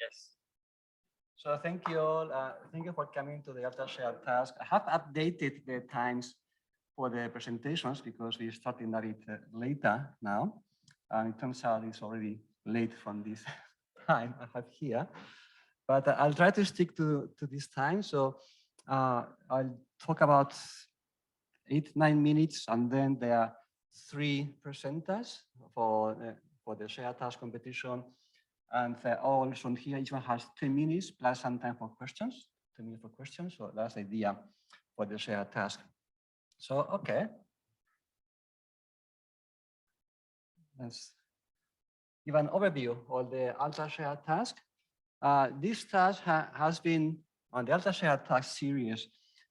Yes. So thank you all. Thank you for coming to the ALTA Shared task. I have updated the times for the presentations because we started a bit later now. And it turns out it's already late from this time I have here. But I'll try to stick to this time. So I'll talk about 8-9 minutes, and then there are 3 presenters for the shared task competition. And all shown here, each one has 10 minutes plus some time for questions, 10 minutes for questions. So that's the idea for the shared task. So, okay. Let's give an overview of the ALTA Shared task. This task has been, on the ALTA Shared task series,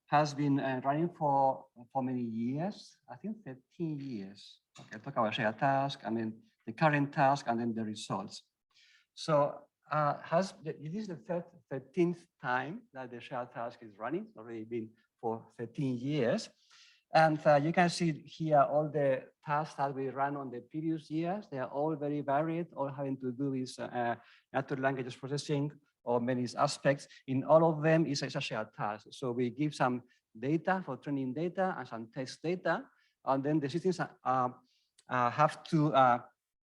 has been running for many years, I think 13 years. Okay, I'll talk about shared task, and then the current task, and then the results. So it is the 13th time that the shared task is running. It's already been for 13 years. And you can see here all the tasks that we ran on the previous years. They are all very varied, all having to do with natural language processing or many aspects. In all of them, it's a shared task. So we give some data for training data and some test data, and then the systems have to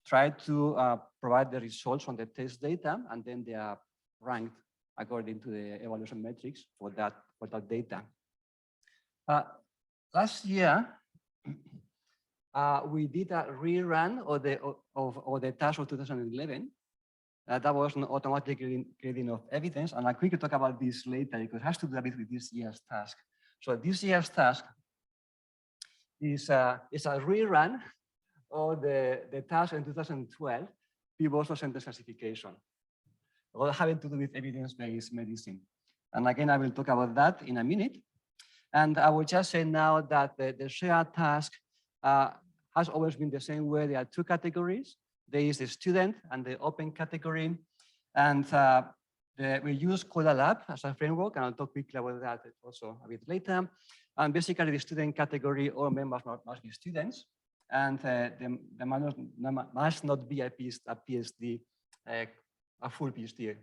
try to provide the results on the test data, and then they are ranked according to the evaluation metrics for that data. Last year, we did a rerun of the task of 2011. That was an automatic grading of evidence, and I'll quickly talk about this later because it has to do a bit with this year's task. So this year's task is a rerun of the task in 2012, PIBOSO sentence classification, all having to do with evidence-based medicine. And again, I will talk about that in a minute. And I will just say now that the shared task has always been the same way. There are 2 categories. There is the student and the open category. And we use Koto Lab as a framework, and I'll talk quickly about that also a bit later. And basically, the student category, all members must be students, and they must not be a PhD, a full PhD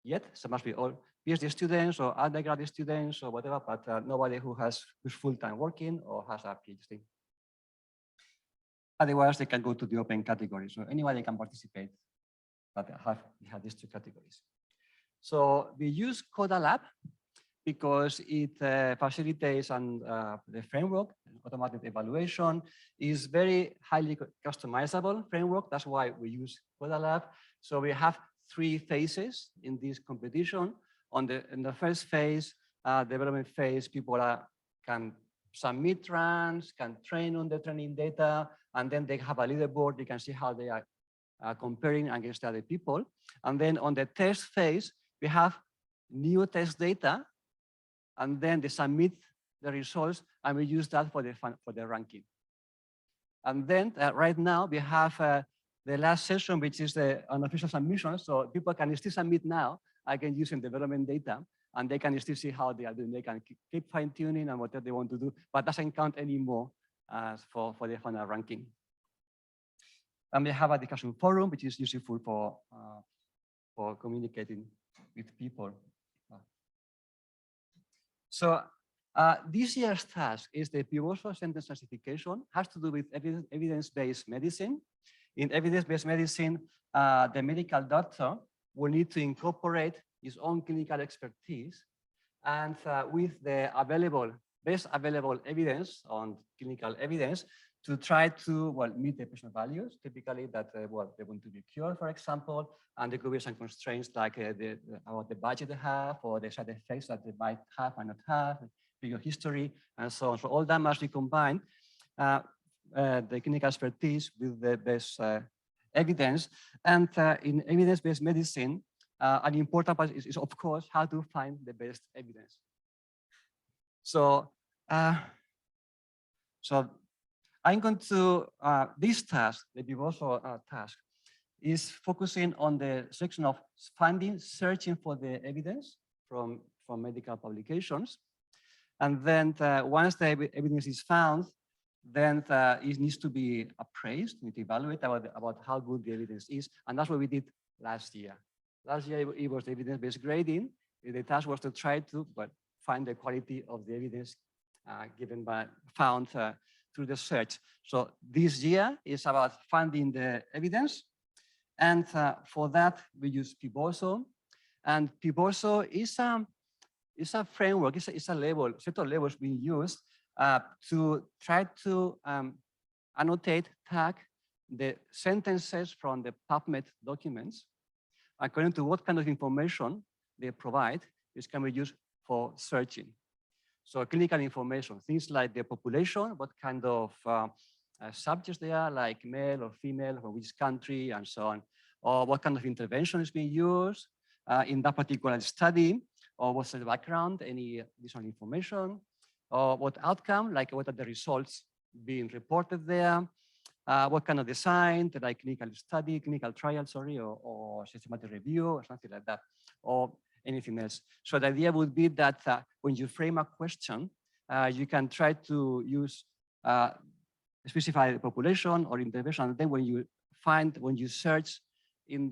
yet. So must be all PhD students or undergraduate students or whatever, but nobody who's full-time working or has a PhD. Otherwise, they can go to the open category. So anybody can participate, but we have these 2 categories. So we use Koto Lab because it facilitates the framework, automatic evaluation is very highly customizable framework. That's why we use Koto Lab. So we have 3 phases in this competition. In the first phase, development phase, people can submit runs, can train on the training data, and then they have a leaderboard. You can see how they are comparing against other people. And then on the test phase, we have new test data, and then they submit the results, and we use that for the ranking. And then right now we have the last session, which is the unofficial submission. So people can still submit now, again, using development data, and they can still see how they are doing. They can keep fine tuning and whatever they want to do, but doesn't count anymore for the final ranking. And we have a discussion forum, which is useful for communicating with people. So this year's task is the PIBOSO sentence classification, has to do with evidence-based medicine. In evidence-based medicine, the medical doctor will need to incorporate his own clinical expertise, and with the best available evidence on clinical evidence to try to meet the patient values, typically that they want to be cured, for example, and there could be some constraints like about the budget they have or the side effects that they might have or not have, your history, and so on. So all that must be combined, the clinical expertise with the best evidence. And in evidence-based medicine, an important part is, of course, how to find the best evidence. So, I'm going to, this task, the PIBOSO task, is focusing on the section of searching for the evidence from medical publications. And then once the evidence is found, then it needs to be appraised, we need to evaluate about how good the evidence is. And that's what we did last year. Last year, it was the evidence-based grading. The task was to try to find the quality of the evidence found through the search. So this year is about finding the evidence. And for that, we use PIBOSO. And PIBOSO is a framework, it's a label, set of labels being used to try to annotate, tag the sentences from the PubMed documents according to what kind of information they provide. This can be used for searching. So clinical information, things like the population, what kind of subjects they are, like male or female, from which country, and so on, or what kind of intervention is being used in that particular study, or what's the background, any additional information, or what outcome, like what are the results being reported there, what kind of design, like clinical study, clinical trial, sorry, or systematic review, or something like that, or anything else. So the idea would be that when you frame a question, you can try to use specify the population or intervention. And then when you search on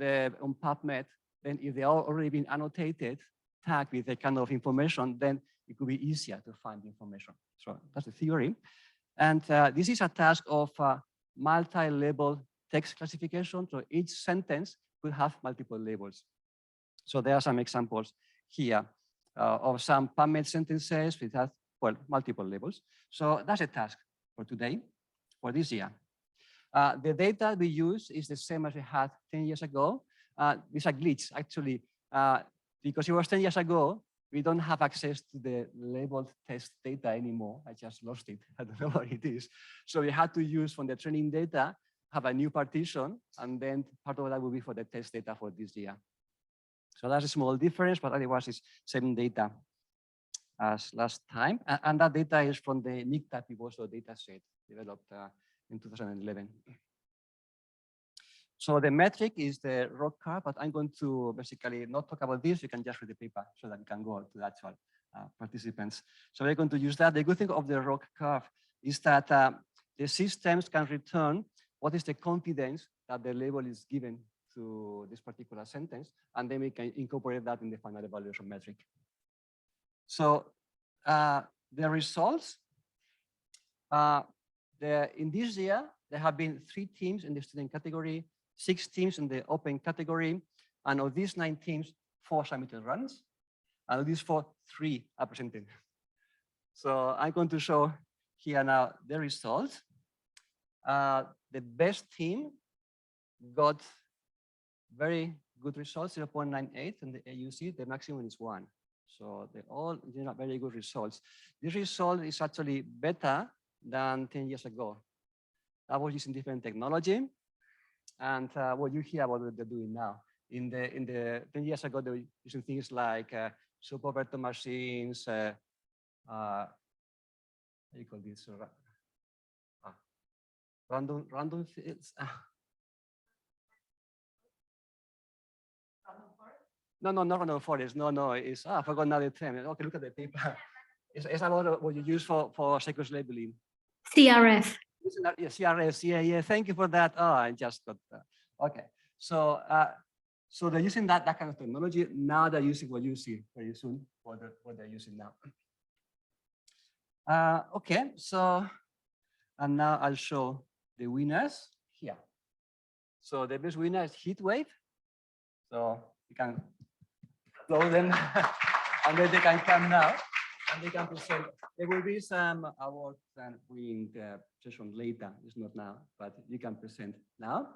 PubMed, then if they are already been annotated, tagged with the kind of information, then it could be easier to find information. So that's the theory. And this is a task of multi-label text classification. So each sentence could have multiple labels. So there are some examples here of some PubMed sentences which have, well, multiple labels. So that's a task for today, for this year. The data we use is the same as we had 10 years ago. It's a glitch, actually, because it was 10 years ago, we don't have access to the labeled test data anymore. I just lost it. I don't know what it is. So we had to use from the training data, have a new partition, and then part of that will be for the test data for this year. So that's a small difference, but otherwise it's same data as last time. And that data is from the NICTA PIBOSO data set developed in 2011. So the metric is the ROC curve, but I'm going to basically not talk about this. You can just read the paper so that you can go to the actual participants. So we're going to use that. The good thing of the ROC curve is that the systems can return what is the confidence that the label is given to this particular sentence, and then we can incorporate that in the final evaluation metric. So the results, in this year, there have been 3 teams in the student category, 6 teams in the open category, and of these 9 teams, 4 submitted runs, and of these 4, 3 are presented. So I'm going to show here now the results. The best team got very good results, 0.98 in the AUC, the maximum is 1. So they all generate very good results. This result is actually better than 10 years ago. I was using different technology, and what you hear about what they're doing now. In the 10 years ago, they were using things like superVector machines, how do you call this? Random fields. No, not random forest. No, it's, I forgot another term. Okay, look at the paper. It's about what you use for sequence labeling. CRF. Yeah, CRF, yeah, thank you for that. Oh, I just got that. Okay, so so they're using that kind of technology. Now they're using what you see very soon, what they're using now. Okay, so, and now I'll show the winners here. So the best winner is Heatwave. So you can upload them and then they can come now and they can present. There will be some awards and in the session later. It's not now, but you can present now.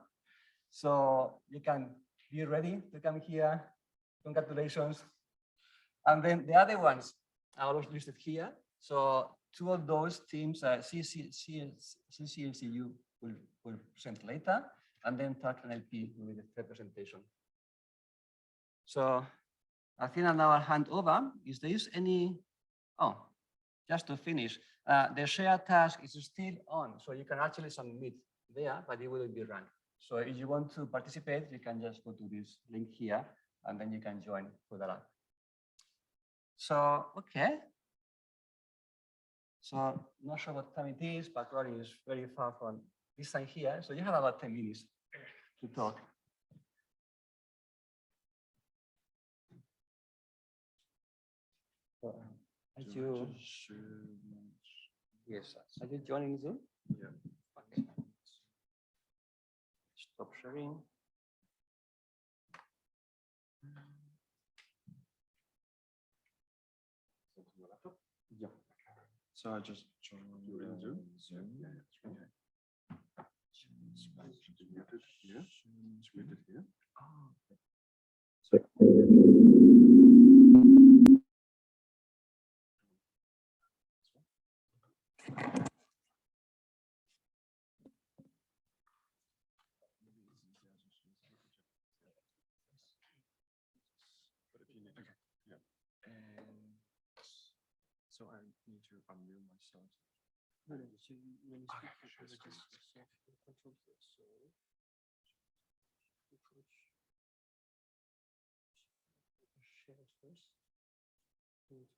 So you can be ready to come here. Congratulations. And then the other ones are also listed here. So 2 of those teams, CCLCU will present later, and then Talk NLP will be the third presentation. So I think now I'll hand over. Is there any, just to finish, the share task is still on, so you can actually submit there, but it will be run. So if you want to participate, you can just go to this link here, and then you can join for the lab. So, okay. So I'm not sure what time it is, but probably is very far from this time here. So you have about 10 minutes to talk. So, yes, are you joining Zoom? Yeah. Okay. Stop sharing. Yeah. So I just joined you in Zoom. Yeah. Okay. It's muted here. It's muted here. Oh, okay. So. So I need to unmute myself. No, so when you speak, control this. Share first. So just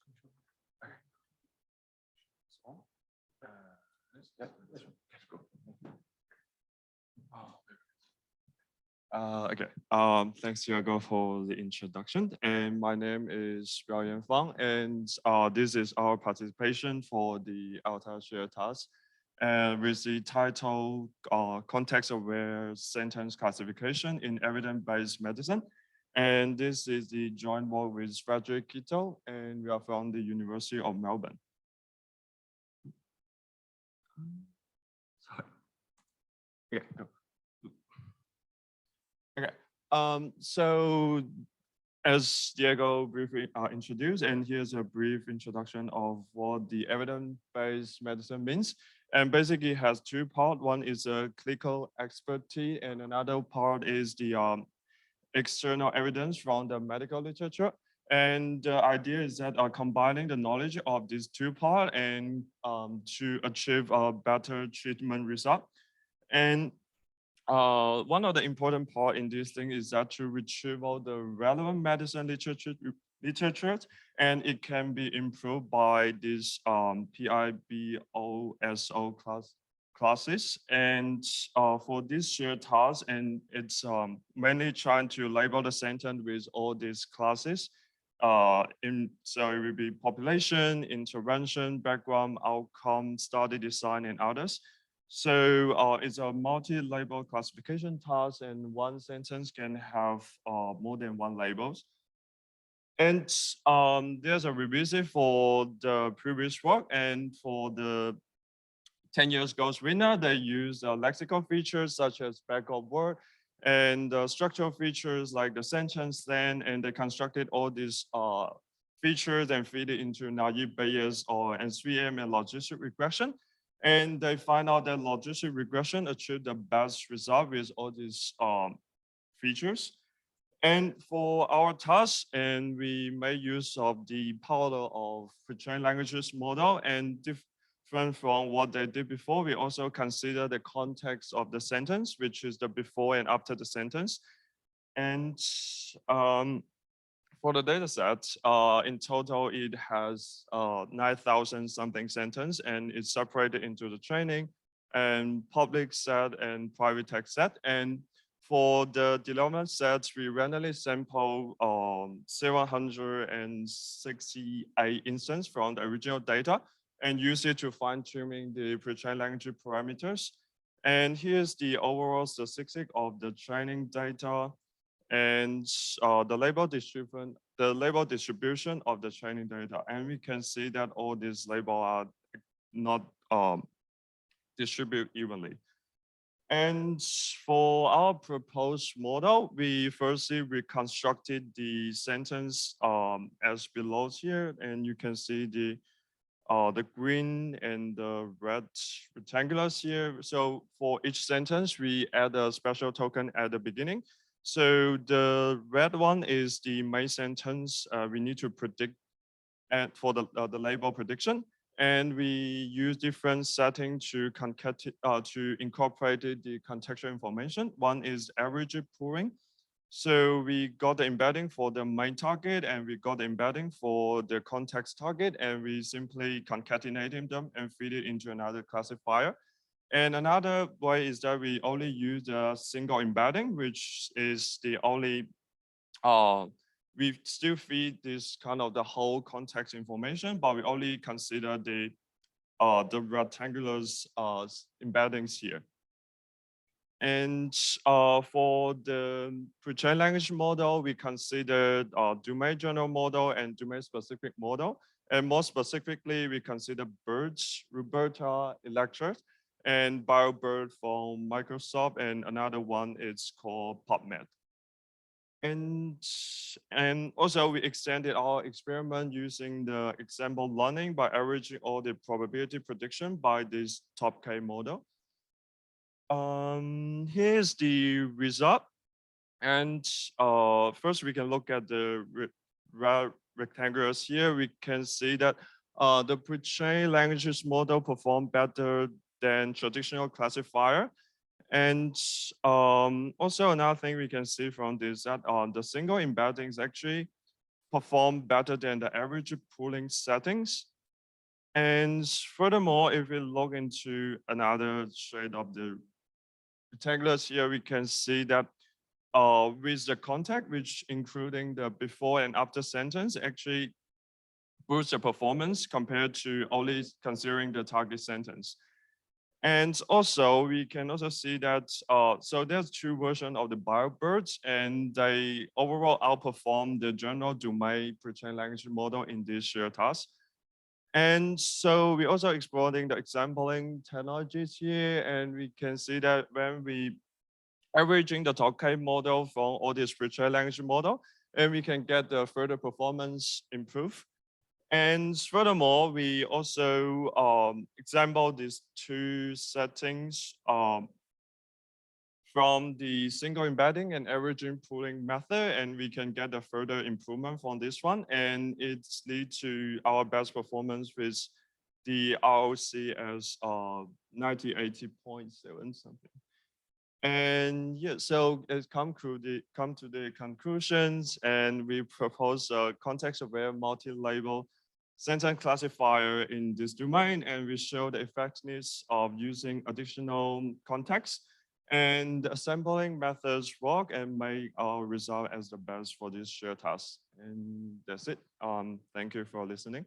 control. So, let's go. Okay. Thanks, Diego, for the introduction. And my name is Biaoyan Fang, and this is our participation for the ALTA Shared task, with the title Context-Aware Sentence Classification in Evidence-Based Medicine. And this is the joint work with Fajri, Koto, and we are from the University of Melbourne. Sorry. Yeah, go. Okay. So as Diego briefly introduced, and here's a brief introduction of what the evidence-based medicine means. And basically it has two parts. One is a clinical expertise, and another part is the external evidence from the medical literature. And the idea is that combining the knowledge of these two parts and to achieve a better treatment result. And one of the important part in this thing is that to retrieve all the relevant medicine literature, and it can be improved by this PIBOSO classes. And for this shared task, and it's mainly trying to label the sentence with all these classes. So it will be population, intervention, background, outcome, study design, and others. So it's a multi-label classification task, and one sentence can have more than one labels. And there's a revision for the previous work, and for the 10 years goals winner, they use lexical features such as backup word and structural features like the sentence length, and they constructed all these features and feed it into naive Bayes or SVM and logistic regression. And they find out that logistic regression achieved the best result with all these features. And for our task, and we made use of the power of pre-trained languages model, and different from what they did before, we also consider the context of the sentence, which is the before and after the sentence. And for the data set, in total, it has 9,000 something sentence, and it's separated into the training and public set and private text set. And for the development sets, we randomly sample 768 instances from the original data and use it to fine-tuning the pre-trained language parameters. And here's the overall statistic of the training data and the label distribution of the training data. And we can see that all these labels are not distributed evenly. And for our proposed model, we firstly reconstructed the sentence as below here, and you can see the green and the red rectangulars here. So for each sentence, we add a special token at the beginning. So the red one is the main sentence we need to predict for the label prediction. And we use different settings to incorporate the contextual information. One is average pooling. So we got the embedding for the main target and we got the embedding for the context target, and we simply concatenating them and feed it into another classifier. And another way is that we only use a single embedding, which is the only, we still feed this kind of the whole context information, but we only consider the rectangular embeddings here. And for the pre-trained language model, we consider domain general model and domain specific model. And more specifically, we consider BERT, DeBERTa, Electric, and BioBERT from Microsoft, and another one is called PubMed. And also we extended our experiment using the example learning by averaging all the probability prediction by this top K model. Here's the result. And first we can look at the rectangles here. We can see that the pre-trained languages model performed better than traditional classifier. And also another thing we can see from this that the single embeddings actually perform better than the average pooling settings. And furthermore, if we look into another shade of the rectangles here, we can see that with the context, which including the before and after sentence, actually boosts the performance compared to only considering the target sentence. And also, we can also see that, so there's two versions of the BioBERT, and they overall outperform the general domain pre-trained language model in this shared task. And so we're also exploring the exampling technologies here, and we can see that when we averaging the Tokay model from all this pre-trained language model, and we can get the further performance improve. And furthermore, we also example these two settings from the single embedding and averaging pooling method, and we can get a further improvement from this one. And it's lead to our best performance with the ROC as 9080.7 something. And yeah, so it's come to the conclusions, and we propose a context-aware multi-label sentence classifier in this domain, and we show the effectiveness of using additional context, and the assembling methods work and make our result as the best for this shared task. And that's it. Thank you for listening.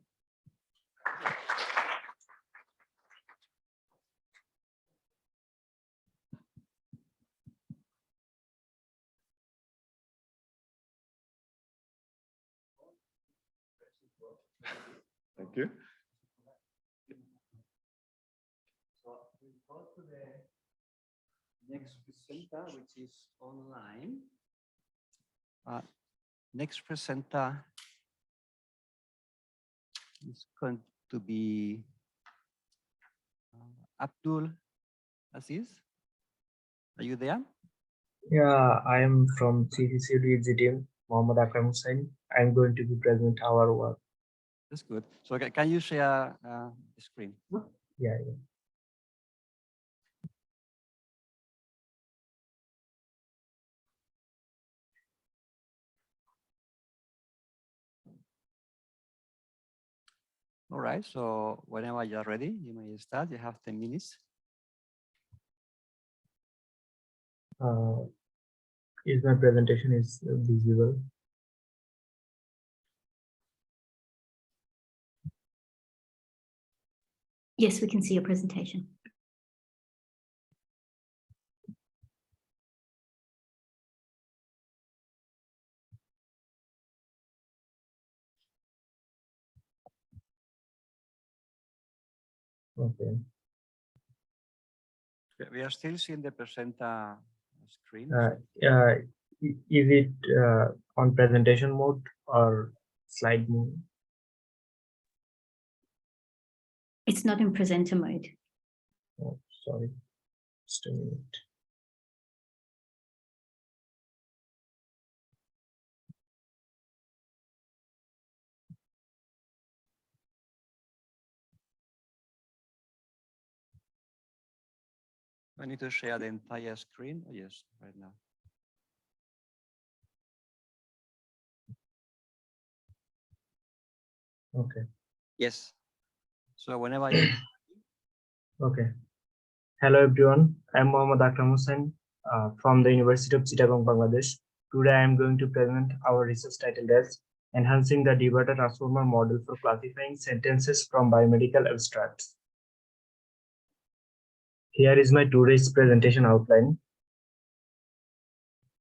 Thank you. So we go to the next presenter, which is online. Next presenter is going to be Abdul. Aziz. Are you there? Yeah, I am from CDCD team, Mohammed Akram Hossain. I'm going to be present our work. That's good. So can you share the screen? Yeah. All right. So whenever you're ready, you may start. You have 10 minutes. Is my presentation is visible? Yes, we can see your presentation. Okay. We are still seeing the presenter screen. Is it on presentation mode or slide mode? It's not in presenter mode. Oh, sorry. Just a minute. I need to share the entire screen. Oh, yes, right now. Okay. Yes. So whenever you. Okay. Hello everyone. I'm Akram from the University of Chittagong, Bangladesh. Today I am going to present our research titled as Enhancing the DeBERTa Transformer Model for Classifying Sentences from Biomedical Abstracts. Here is my today's presentation outline.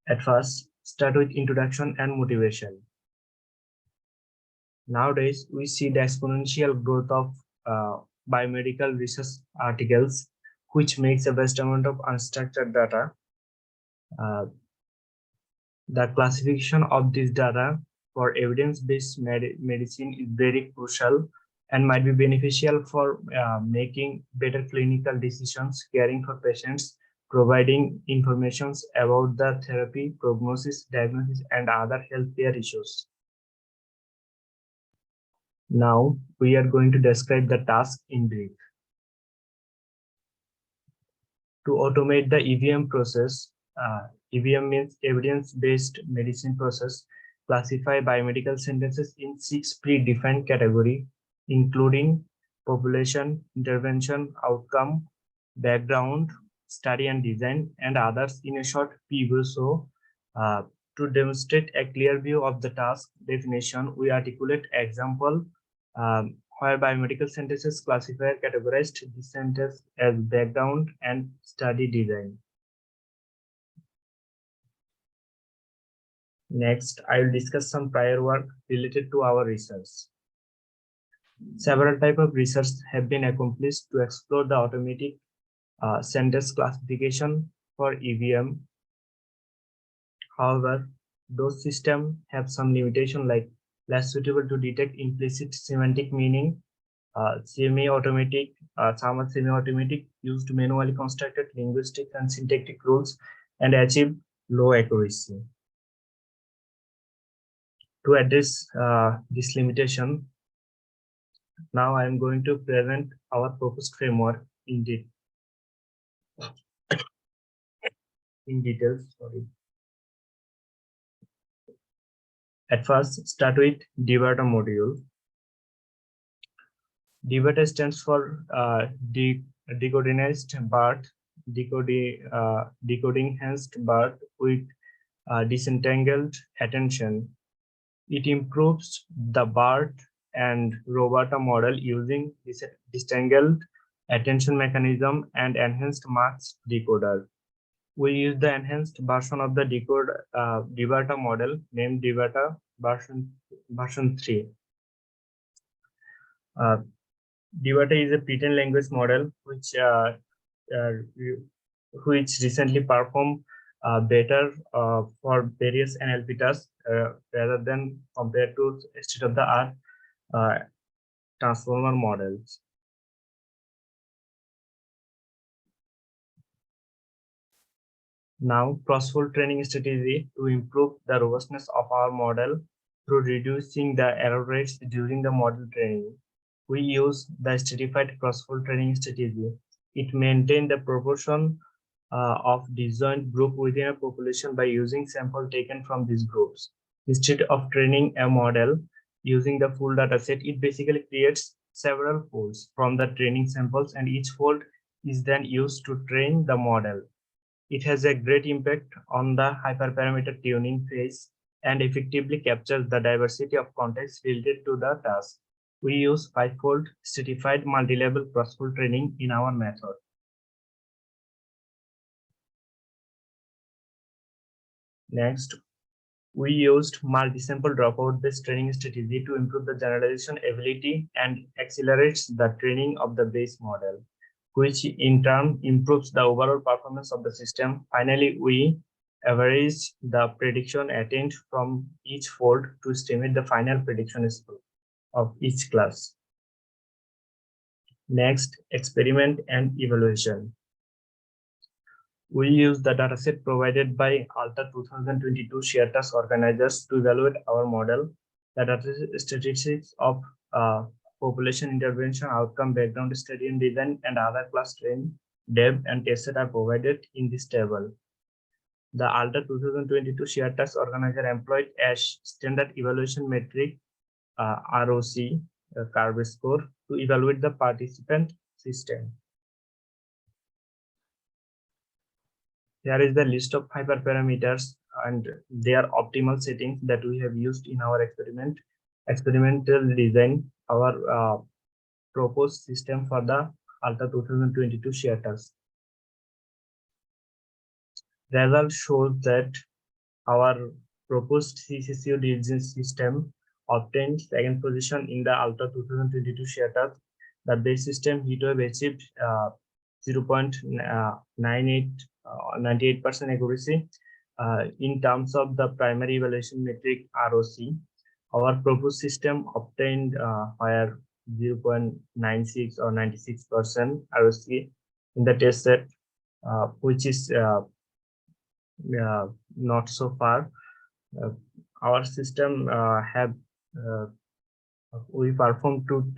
At first, start with introduction and motivation. Nowadays, we see the exponential growth of biomedical research articles, which makes a vast amount of unstructured data. The classification of this data for evidence-based medicine is very crucial and might be beneficial for making better clinical decisions, caring for patients, providing information about the therapy, prognosis, diagnosis, and other healthcare issues. Now, we are going to describe the task in brief. To automate the EVM process, EVM means evidence-based medicine process, classify biomedical sentences in 6 predefined categories, including population, intervention, outcome, background, study and design, and others in a short PIBOSO. To demonstrate a clear view of the task definition, we articulate example where biomedical sentences classifier categorized this sentence as background and study design. Next, I will discuss some prior work related to our research. Several types of research have been accomplished to explore the automatic sentence classification for EVM. However, those systems have some limitation, like less suitable to detect implicit semantic meaning, semi-automatic, some are semi-automatic, used manually constructed linguistic and syntactic rules, and achieve low accuracy. To address this limitation, now I am going to present our proposed framework in details. Sorry. At first, start with DeBERTa module. DeBERTa stands for decodinized BERT, decoding enhanced BERT with disentangled attention. It improves the BERT and RoBERTa model using disentangled attention mechanism and enhanced marks decoder. We use the enhanced version of the DeBERTa model named DeBERTa version 3. DeBERTa is a pretend language model which recently performed better for various NLP tasks rather than compared to state-of-the-art transformer models. Now, cross-fold training strategy to improve the robustness of our model through reducing the error rates during the model training. We use the stratified cross-fold training strategy. It maintains the proportion of disjoint group within a population by using sample taken from these groups. Instead of training a model using the full data set, it basically creates several folds from the training samples, and each fold is then used to train the model. It has a great impact on the hyperparameter tuning phase and effectively captures the diversity of contexts related to the task. We use 5-fold stratified multi-level cross-fold training in our method. Next, we used multi-sample dropout-based training strategy to improve the generalization ability and accelerates the training of the base model, which in turn improves the overall performance of the system. Finally, we average the prediction attained from each fold to estimate the final prediction score of each class. Next, experiment and evaluation. We use the dataset provided by ALTA 2022 Shared Task Organizers to evaluate our model. The data statistics of population intervention, outcome, background study and design, and other class training deb, and test set are provided in this table. The ALTA 2022 Shared Task Organizer employed as standard evaluation metric ROC curve score to evaluate the participant system. Here is the list of hyperparameters and their optimal settings that we have used in our experimental design, our proposed system for the ALTA 2022 Shared Task. Result shows that our proposed CCCO design system obtained second position in the ALTA 2022 Shared Task. The base system heatwave achieved 98% accuracy in terms of the primary evaluation metric ROC. Our proposed system obtained higher 0.96 or 96% ROC in the test set, which is not so far. Our system we performed two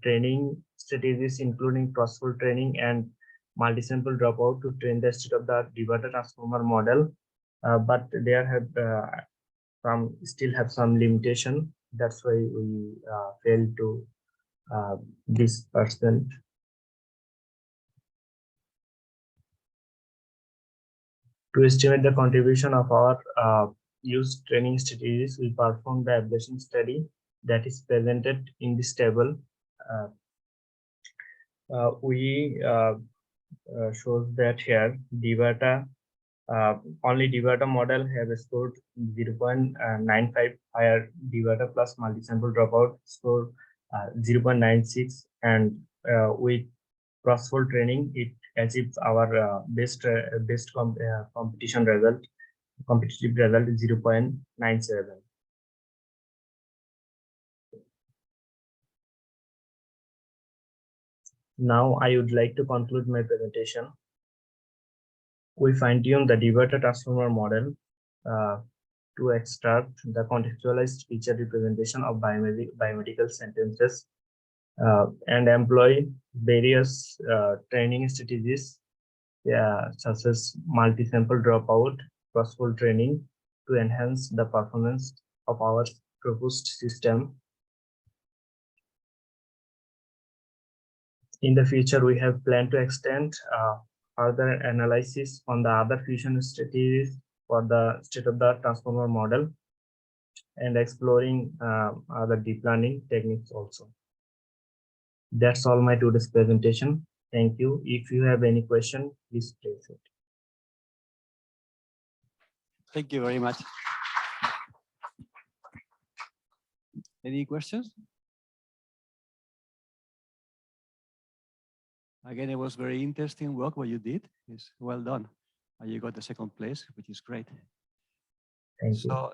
training strategies, including cross-field training and multi-sample dropout to train the state-of-the-art DeBERTa transformer model, but there have still have some limitation. That's why we failed to this percent. To estimate the contribution of our used training strategies, we performed the ablation study that is presented in this table. We shows that here DeBERTa, only DeBERTa model have scored 0.95, higher DeBERTa plus multi-sample dropout score 0.96, and with cross-field training, it achieves our competitive result 0.97. Now I would like to conclude my presentation. We fine-tune the DeBERTa transformer model to extract the contextualized feature representation of biomedical sentences and employ various training strategies, such as multi-sample dropout, cross-field training, to enhance the performance of our proposed system. In the future, we have planned to extend further analysis on the other fusion strategies for the state-of-the-art transformer model and exploring other deep learning techniques also. That's all my today's presentation. Thank you. If you have any question, please place it. Thank you very much. Any questions? Again, it was very interesting work what you did. It's well done. And you got the second place, which is great. Thank you. So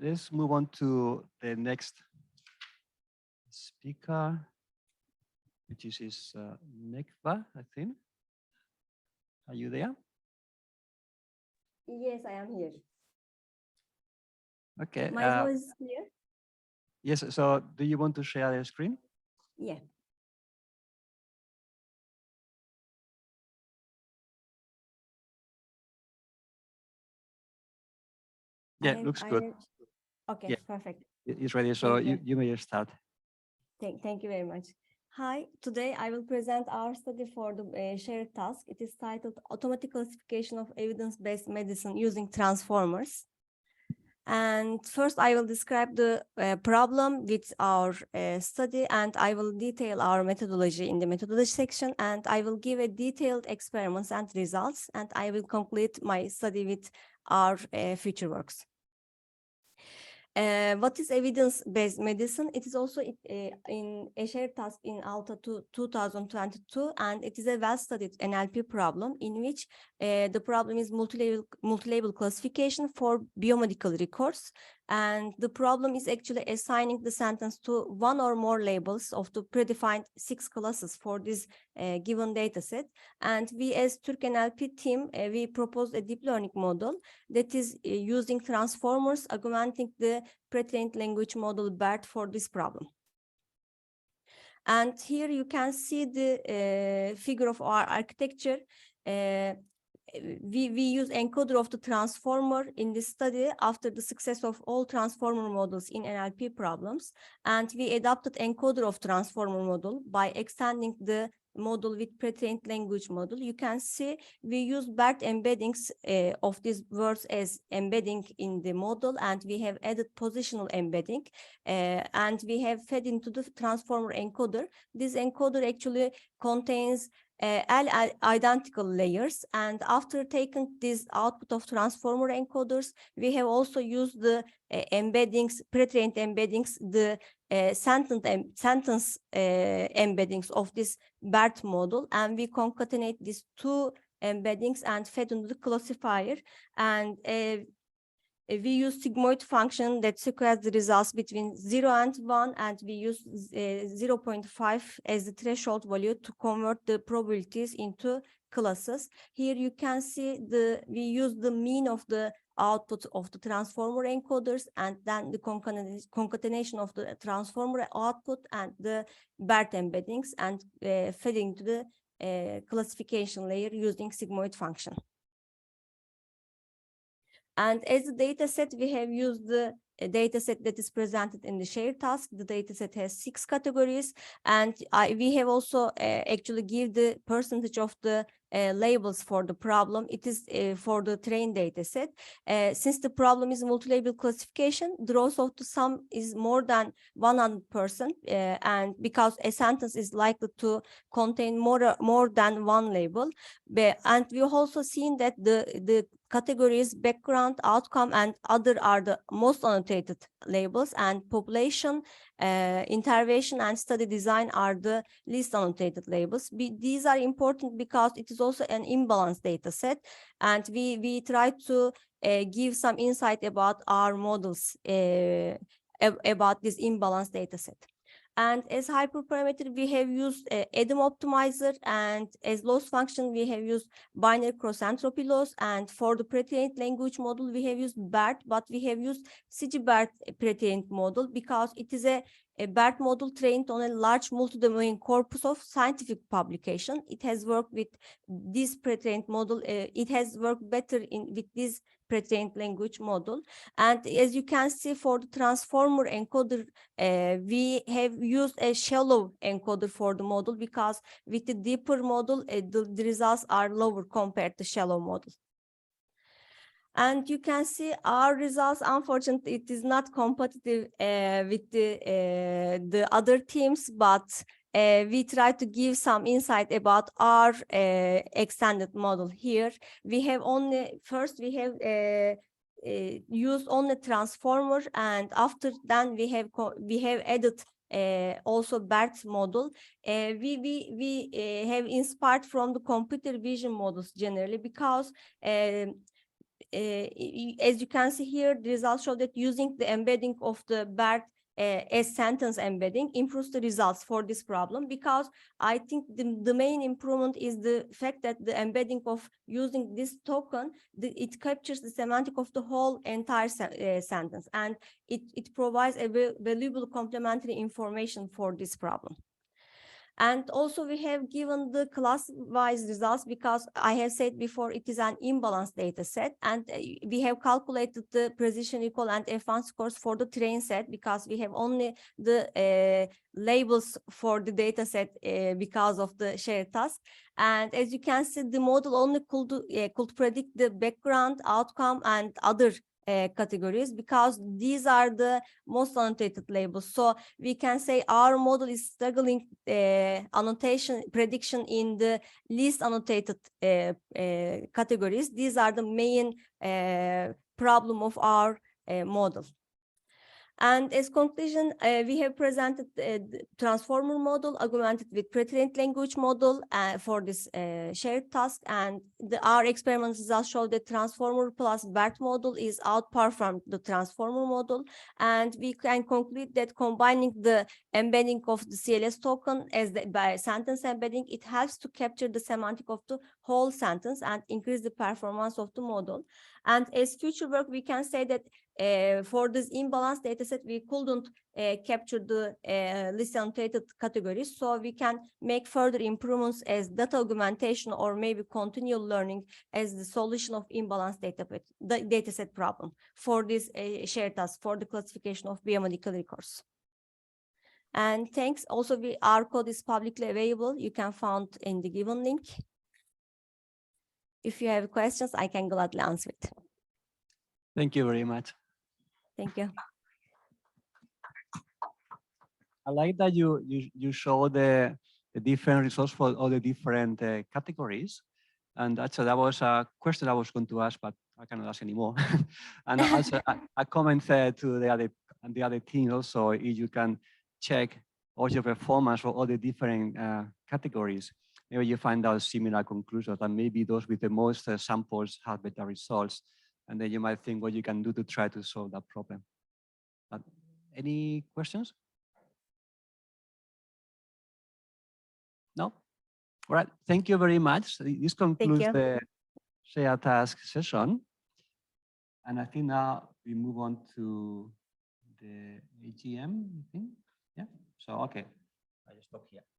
let's move on to the next speaker, which is Necva, I think. Are you there? Yes, I am here. Okay. My voice is clear? Yes. So do you want to share the screen? Yeah. Yeah, looks good. Okay, Yeah. perfect. It's ready. So you may start. Thank you very much. Hi, today I will present our study for the shared task. It is titled Automatic Classification of Evidence-Based Medicine Using Transformers. And first I will describe the problem with our study, and I will detail our methodology in the methodology section, and I will give a detailed experiments and results, and I will complete my study with our future works. What is evidence-based medicine? It is also in a shared task in ALTA 2022, and it is a well-studied NLP problem in which the problem is multi-label classification for biomedical records. And the problem is actually assigning the sentence to one or more labels of the predefined 6 classes for this given data set. And we as Turk NLP team, we proposed a deep learning model that is using transformers, augmenting the pre-trained language model BERT for this problem. And here you can see the figure of our architecture. We use encoder of the transformer in this study after the success of all transformer models in NLP problems. And we adopted encoder of transformer model by extending the model with pre-trained language model. You can see we use BERT embeddings of these words as embedding in the model, and we have added positional embedding, and we have fed into the transformer encoder. This encoder actually contains identical layers, and after taking this output of transformer encoders, we have also used the embeddings, pre-trained embeddings, the sentence embeddings of this BERT model, and we concatenate these two embeddings and fed into the classifier, and we use sigmoid function that squares the results between 0 and 1, and we use 0.5 as the threshold value to convert the probabilities into classes. Here you can see we use the mean of the output of the transformer encoders, and then the concatenation of the transformer output and the BERT embeddings, and feeding to the classification layer using sigmoid function. And as a data set, we have used the data set that is presented in the shared task. The data set has 6 categories, and we have also actually give the percentage of the labels for the problem. It is for the trained data set. Since the problem is multi-label classification, the rows of the sum is more than 100%, and because a sentence is likely to contain more than one label. And we've also seen that the categories background, outcome, and other are the most annotated labels, and population, intervention, and study design are the least annotated labels. These are important because it is also an imbalanced data set, and we try to give some insight about our models about this imbalanced data set. And as hyperparameter, we have used Adam optimizer, and as loss function, we have used binary cross entropy loss. And for the pre-trained language model, we have used BERT, but we have used CGBERT pre-trained model because it is a BERT model trained on a large multi-domain corpus of scientific publication. It has worked with this pre-trained model. It has worked better with this pre-trained language model. And as you can see, for the transformer encoder, we have used a shallow encoder for the model because with the deeper model, the results are lower compared to shallow model. And you can see our results, unfortunately, it is not competitive with the other teams, but we try to give some insight about our extended model here. We have first we have used only transformer, and after then we have added also BERT model. We have inspired from the computer vision models generally because as you can see here, the results show that using the embedding of the BERT as sentence embedding improves the results for this problem, because I think the main improvement is the fact that the embedding of using this token, it captures the semantic of the whole entire sentence, and it provides a valuable complementary information for this problem. And also we have given the class-wise results because I have said before it is an imbalanced data set, and we have calculated the precision recall and F1 scores for the train set because we have only the labels for the data set because of the shared task. And as you can see, the model only could predict the background, outcome, and other categories because these are the most annotated labels. So we can say our model is struggling annotation prediction in the least annotated categories. These are the main problem of our model. And as conclusion, we have presented the transformer model augmented with pre-trained language model for this shared task. And our experiments results show that transformer plus BERT model is outperformed the transformer model. And we can conclude that combining the embedding of the CLS token by sentence embedding, it helps to capture the semantic of the whole sentence and increase the performance of the model. And as future work, we can say that For this imbalanced data set, we couldn't capture the least annotated categories. So we can make further improvements as data augmentation or maybe continual learning as the solution of imbalanced data set problem for this shared task for the classification of biomedical records. And thanks. Also, our code is publicly available. You can find in the given link. If you have questions, I can gladly answer it. Thank you very much. Thank you. I like that you show the different results for all the different categories. And actually, that was a question I was going to ask, but I cannot ask anymore. And also, a comment to the other team also, if you can check all your performance for all the different categories, maybe you find out similar conclusions, and maybe those with the most samples have better results. And then you might think what you can do to try to solve that problem. But any questions? No? All right, thank you very much. This concludes the shared task session. And I think now we move on to the AGM, I think. Yeah, so okay, I just stop here.